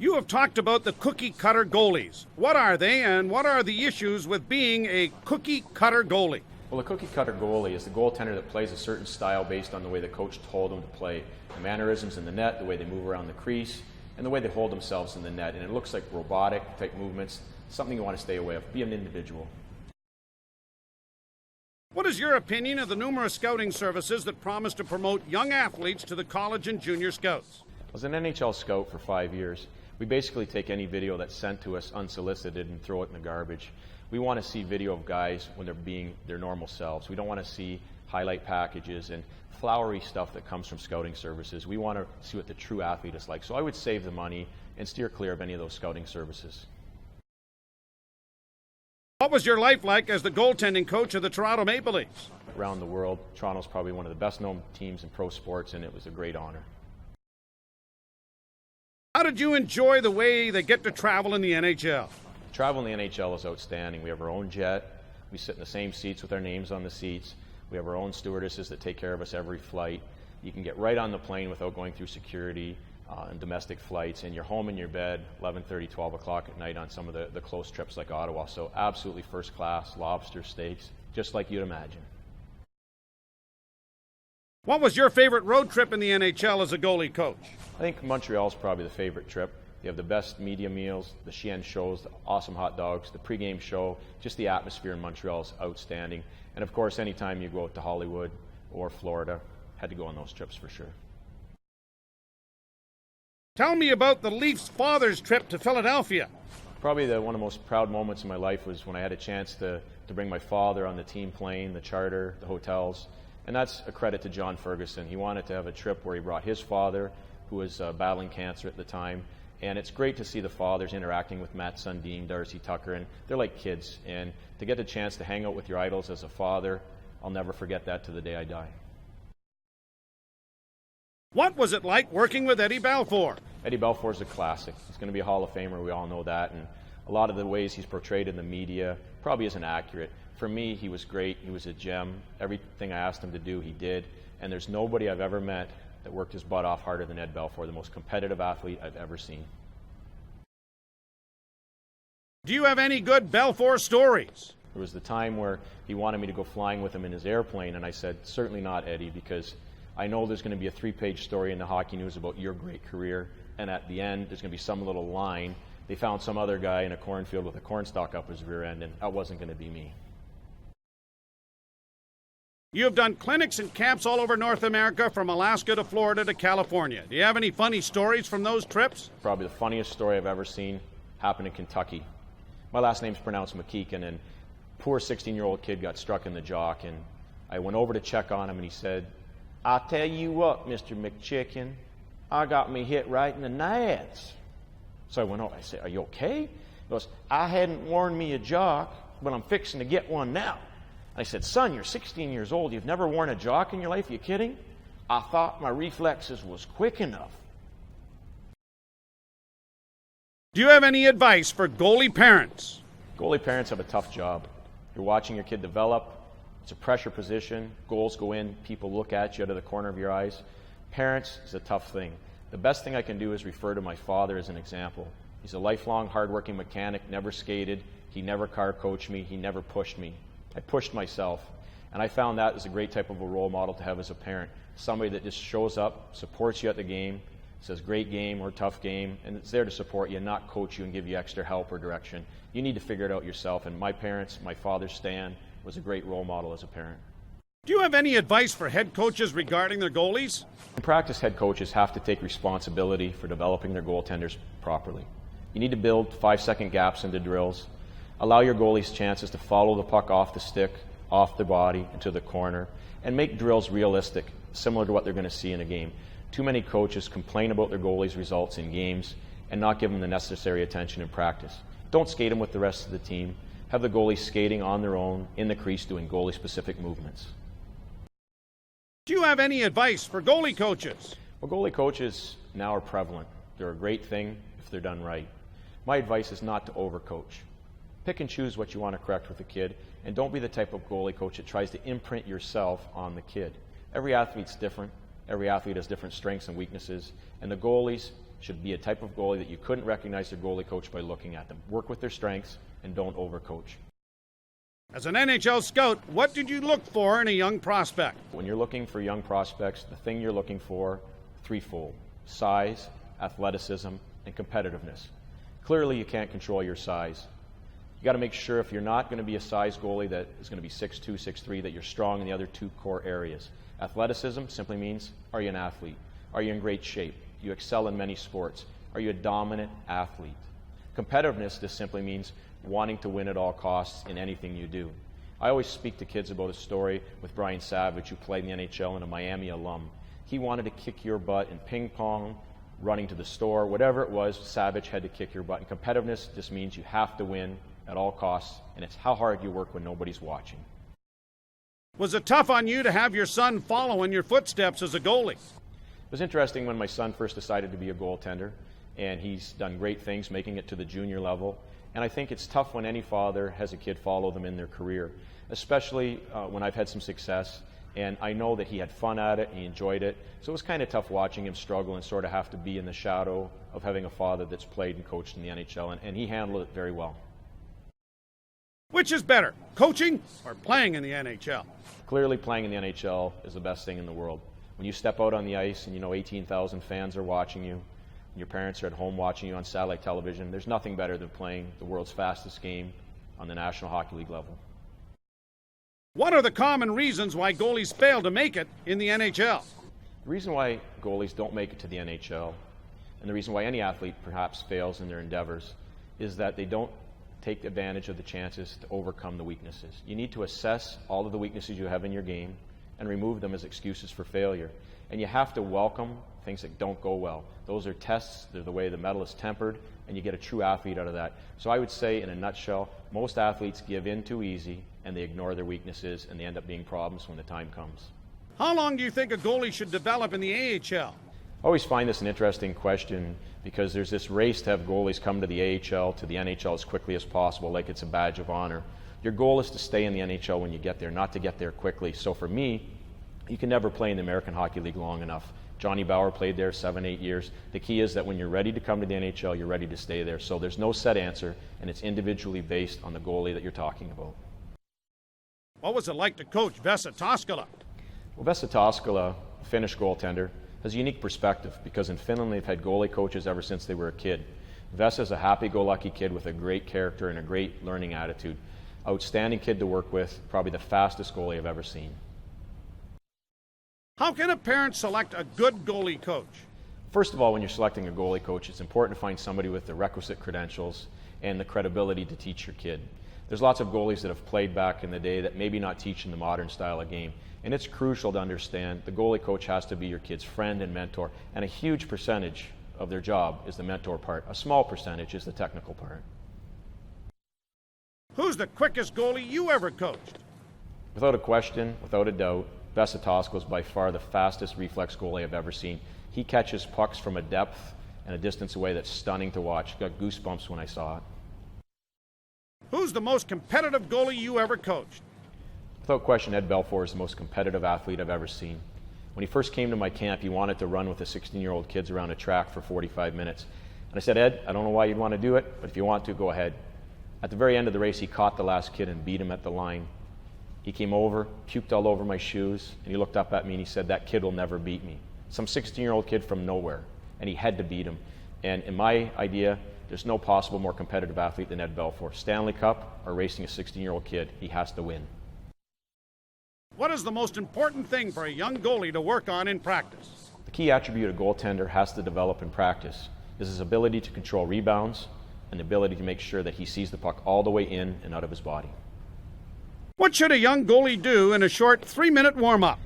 You have talked about the cookie-cutter goalies. What are they, and what are the issues with being a cookie-cutter goalie? Well, a cookie-cutter goalie is the goaltender that plays a certain style based on the way the coach told them to play. The mannerisms in the net, the way they move around the crease, and the way they hold themselves in the net. And it looks like robotic-type movements, something you want to stay away from. Be an individual. What is your opinion of the numerous scouting services that promise to promote young athletes to the college and junior scouts? I was an NHL scout for 5 years. We basically take any video that's sent to us unsolicited and throw it in the garbage. We want to see video of guys when they're being their normal selves. We don't want to see highlight packages and flowery stuff that comes from scouting services. We want to see what the true athlete is like. So I would save the money and steer clear of any of those scouting services. What was your life like as the goaltending coach of the Toronto Maple Leafs? Around the world, Toronto's probably one of the best known teams in pro sports, and it was a great honor. How did you enjoy the way they get to travel in the NHL? Travel in the NHL is outstanding. We have our own jet. We sit in the same seats with our names on the seats. We have our own stewardesses that take care of us every flight. You can get right on the plane without going through security and domestic flights, and you're home in your bed 11:30, 12 o'clock at night on some of the close trips like Ottawa. So absolutely first class, lobster, steaks, just like you'd imagine. What was your favorite road trip in the NHL as a goalie coach? I think Montreal's probably the favorite trip. They have the best media meals, the Chien shows, the awesome hot dogs, the pregame show. Just the atmosphere in Montreal is outstanding. And of course, anytime you go out to Hollywood or Florida, had to go on those trips for sure. Tell me about the Leafs' father's trip to Philadelphia. Probably one of the most proud moments in my life was when I had a chance to bring my father on the team plane, the charter, the hotels. And that's a credit to John Ferguson. He wanted to have a trip where he brought his father, who was battling cancer at the time. And it's great to see the fathers interacting with Matt Sundin, Darcy Tucker, and they're like kids. And to get the chance to hang out with your idols as a father, I'll never forget that to the day I die. What was it like working with Eddie Balfour? Eddie Balfour's a classic. He's going to be a Hall of Famer, we all know that. And a lot of the ways he's portrayed in the media probably isn't accurate. For me, he was great. He was a gem. Everything I asked him to do, he did. And there's nobody I've ever met that worked his butt off harder than Ed Balfour, the most competitive athlete I've ever seen. Do you have any good Balfour stories? There was the time where he wanted me to go flying with him in his airplane, and I said, certainly not, Eddie, because I know there's going to be a 3-page story in the Hockey News about your great career, and at the end, there's going to be some little line. They found some other guy in a cornfield with a cornstalk up his rear end, and that wasn't going to be me. You have done clinics and camps all over North America, from Alaska to Florida to California. Do you have any funny stories from those trips? Probably the funniest story I've ever seen happened in Kentucky. My last name's pronounced McKeekin, and poor 16-year-old kid got struck in the jock, and I went over to check on him, and he said, "I tell you what, Mr. McChicken, I got me hit right in the nads." So I went over. I said, "Are you okay?" He goes, "I hadn't worn me a jock, but I'm fixing to get one now." I said, "Son, you're 16 years old. You've never worn a jock in your life? Are you kidding?" "I thought my reflexes was quick enough." Do you have any advice for goalie parents? Goalie parents have a tough job. You're watching your kid develop. It's a pressure position. Goals go in. People look at you out of the corner of your eyes. Parents is a tough thing. The best thing I can do is refer to my father as an example. He's a lifelong, hardworking mechanic, never skated. He never car coached me. He never pushed me. I pushed myself, and I found that is a great type of a role model to have as a parent. Somebody that just shows up, supports you at the game, says great game or tough game, and it's there to support you, not coach you and give you extra help or direction. You need to figure it out yourself, and my parents, my father Stan, was a great role model as a parent. Do you have any advice for head coaches regarding their goalies? In practice, head coaches have to take responsibility for developing their goaltenders properly. You need to build 5-second gaps into drills. Allow your goalies chances to follow the puck off the stick, off the body, into the corner, and make drills realistic, similar to what they're going to see in a game. Too many coaches complain about their goalies' results in games and not give them the necessary attention in practice. Don't skate them with the rest of the team. Have the goalies skating on their own in the crease doing goalie-specific movements. Do you have any advice for goalie coaches? Well, goalie coaches now are prevalent. They're a great thing if they're done right. My advice is not to overcoach. Pick and choose what you want to correct with a kid, and don't be the type of goalie coach that tries to imprint yourself on the kid. Every athlete's different. Every athlete has different strengths and weaknesses, and the goalies should be a type of goalie that you couldn't recognize their goalie coach by looking at them. Work with their strengths and don't overcoach. As an NHL scout, what did you look for in a young prospect? When you're looking for young prospects, the thing you're looking for, threefold: size, athleticism, and competitiveness. Clearly, you can't control your size. You got to make sure if you're not going to be a size goalie that is going to be 6'2", 6'3", that you're strong in the other two core areas. Athleticism simply means, are you an athlete? Are you in great shape? You excel in many sports. Are you a dominant athlete? Competitiveness just simply means wanting to win at all costs in anything you do. I always speak to kids about a story with Brian Savage, who played in the NHL and a Miami alum. He wanted to kick your butt in ping pong, running to the store, whatever it was, Savage had to kick your butt. And competitiveness just means you have to win at all costs, and it's how hard you work when nobody's watching. Was it tough on you to have your son follow in your footsteps as a goalie? It was interesting when my son first decided to be a goaltender, and he's done great things, making it to the junior level. And I think it's tough when any father has a kid follow them in their career, especially when I've had some success. And I know that he had fun at it, he enjoyed it. So it was kind of tough watching him struggle and sort of have to be in the shadow of having a father that's played and coached in the NHL, and he handled it very well. Which is better, coaching or playing in the NHL? Clearly, playing in the NHL is the best thing in the world. When you step out on the ice and you know 18,000 fans are watching you, and your parents are at home watching you on satellite television, there's nothing better than playing the world's fastest game on the National Hockey League level. What are the common reasons why goalies fail to make it in the NHL? The reason why goalies don't make it to the NHL, and the reason why any athlete perhaps fails in their endeavors, is that they don't take advantage of the chances to overcome the weaknesses. You need to assess all of the weaknesses you have in your game and remove them as excuses for failure. And you have to welcome things that don't go well. Those are tests, they're the way the metal is tempered, and you get a true athlete out of that. So I would say, in a nutshell, most athletes give in too easy and they ignore their weaknesses, and they end up being problems when the time comes. How long do you think a goalie should develop in the AHL? I always find this an interesting question because there's this race to have goalies come to the AHL, to the NHL as quickly as possible, like it's a badge of honor. Your goal is to stay in the NHL when you get there, not to get there quickly. So for me, you can never play in the American Hockey League long enough. Johnny Bower played there 7-8 years. The key is that when you're ready to come to the NHL, you're ready to stay there. So there's no set answer, and it's individually based on the goalie that you're talking about. What was it like to coach Vesa Toskala? Well, Vesa Toskala, a Finnish goaltender, has a unique perspective because in Finland they've had goalie coaches ever since they were a kid. Vesa's a happy-go-lucky kid with a great character and a great learning attitude. Outstanding kid to work with, probably the fastest goalie I've ever seen. How can a parent select a good goalie coach? First of all, when you're selecting a goalie coach, it's important to find somebody with the requisite credentials and the credibility to teach your kid. There's lots of goalies that have played back in the day that maybe not teaching the modern style of game. And it's crucial to understand the goalie coach has to be your kid's friend and mentor, and a huge percentage of their job is the mentor part. A small percentage is the technical part. Who's the quickest goalie you ever coached? Without a question, without a doubt, Vesa Toskala is by far the fastest reflex goalie I've ever seen. He catches pucks from a depth and a distance away that's stunning to watch. Got goosebumps when I saw it. Who's the most competitive goalie you ever coached? Without question, Ed Belfour is the most competitive athlete I've ever seen. When he first came to my camp, he wanted to run with the 16-year-old kids around a track for 45 minutes. And I said, Ed, I don't know why you'd want to do it, but if you want to, go ahead. At the very end of the race, he caught the last kid and beat him at the line. He came over, puked all over my shoes, and he looked up at me and he said, that kid will never beat me. Some 16-year-old kid from nowhere, and he had to beat him. And in my idea, there's no possible more competitive athlete than Ed Belfour. Stanley Cup or racing a 16-year-old kid, he has to win. What is the most important thing for a young goalie to work on in practice? The key attribute a goaltender has to develop in practice is his ability to control rebounds and the ability to make sure that he sees the puck all the way in and out of his body. What should a young goalie do in a short 3-minute warm-up?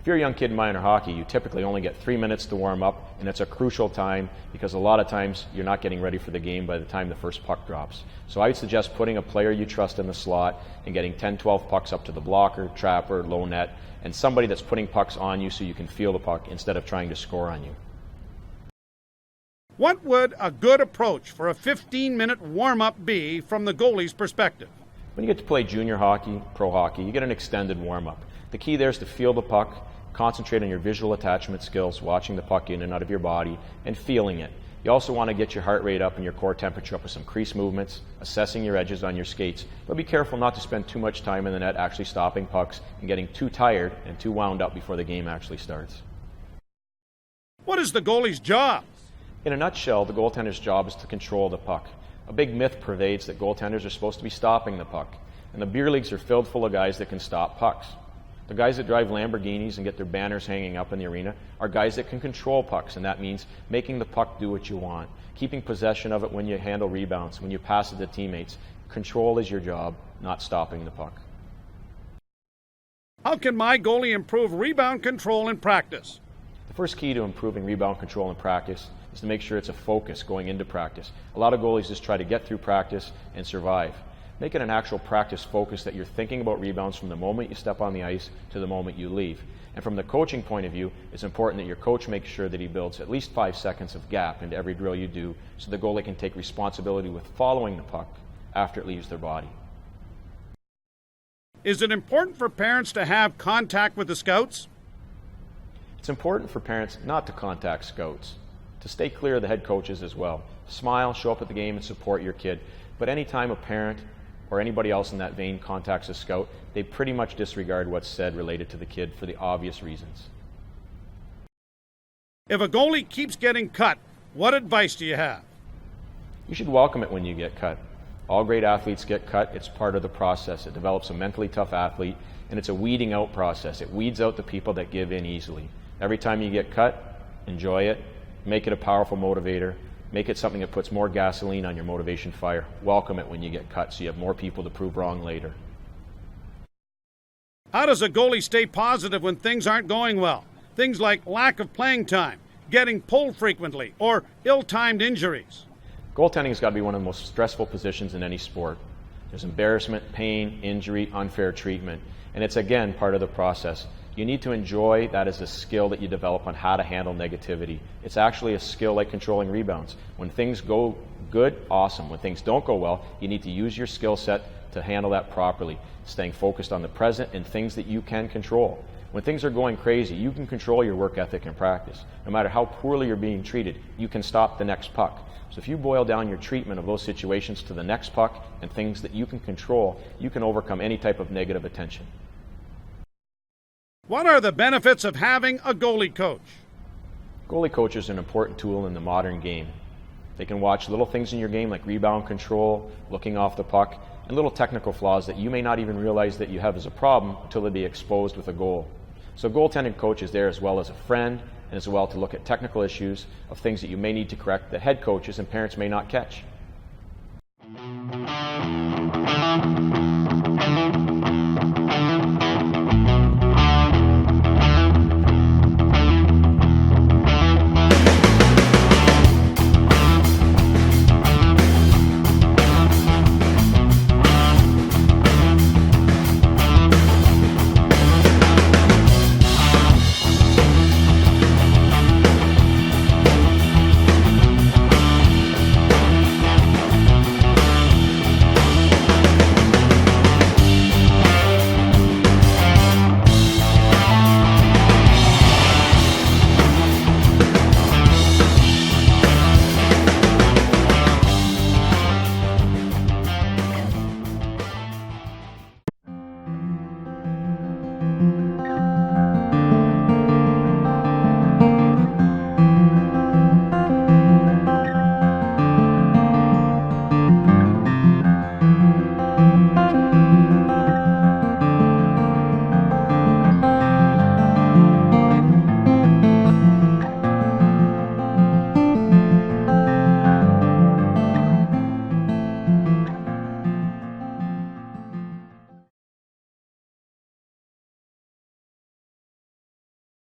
If you're a young kid in minor hockey, you typically only get 3 minutes to warm up, and it's a crucial time because a lot of times you're not getting ready for the game by the time the first puck drops. So I would suggest putting a player you trust in the slot and getting 10-12 pucks up to the blocker, trapper, low net, and somebody that's putting pucks on you so you can feel the puck instead of trying to score on you. What would a good approach for a 15-minute warm-up be from the goalie's perspective? When you get to play junior hockey, pro hockey, you get an extended warm-up. The key there is to feel the puck, concentrate on your visual attachment skills, watching the puck in and out of your body, and feeling it. You also want to get your heart rate up and your core temperature up with some crease movements, assessing your edges on your skates, but be careful not to spend too much time in the net actually stopping pucks and getting too tired and too wound up before the game actually starts. What is the goalie's job? In a nutshell, the goaltender's job is to control the puck. A big myth pervades that goaltenders are supposed to be stopping the puck, and the beer leagues are filled full of guys that can stop pucks. The guys that drive Lamborghinis and get their banners hanging up in the arena are guys that can control pucks, and that means making the puck do what you want, keeping possession of it when you handle rebounds, when you pass it to teammates. Control is your job, not stopping the puck. How can my goalie improve rebound control in practice? The first key to improving rebound control in practice is to make sure it's a focus going into practice. A lot of goalies just try to get through practice and survive. Make it an actual practice focus that you're thinking about rebounds from the moment you step on the ice to the moment you leave. And from the coaching point of view, it's important that your coach makes sure that he builds at least 5 seconds of gap into every drill you do so the goalie can take responsibility with following the puck after it leaves their body. Is it important for parents to have contact with the scouts? It's important for parents not to contact scouts, to stay clear of the head coaches as well. Smile, show up at the game and support your kid. But anytime a parent or anybody else in that vein contacts a scout, they pretty much disregard what's said related to the kid for the obvious reasons. If a goalie keeps getting cut, what advice do you have? You should welcome it when you get cut. All great athletes get cut. It's part of the process. It develops a mentally tough athlete, and it's a weeding out process. It weeds out the people that give in easily. Every time you get cut, enjoy it. Make it a powerful motivator. Make it something that puts more gasoline on your motivation fire. Welcome it when you get cut so you have more people to prove wrong later. How does a goalie stay positive when things aren't going well? Things like lack of playing time, getting pulled frequently, or ill-timed injuries. Goaltending has got to be one of the most stressful positions in any sport. There's embarrassment, pain, injury, unfair treatment, and it's again part of the process. You need to enjoy that as a skill that you develop on how to handle negativity. It's actually a skill like controlling rebounds. When things go good, awesome. When things don't go well, you need to use your skill set to handle that properly, staying focused on the present and things that you can control. When things are going crazy, you can control your work ethic and practice. No matter how poorly you're being treated, you can stop the next puck. So if you boil down your treatment of those situations to the next puck and things that you can control, you can overcome any type of negative attention. What are the benefits of having a goalie coach? Goalie coaches are an important tool in the modern game. They can watch little things in your game like rebound control, looking off the puck, and little technical flaws that you may not even realize that you have as a problem until they be exposed with a goal. So a goaltending coach is there as well as a friend and as well to look at technical issues of things that you may need to correct that head coaches and parents may not catch.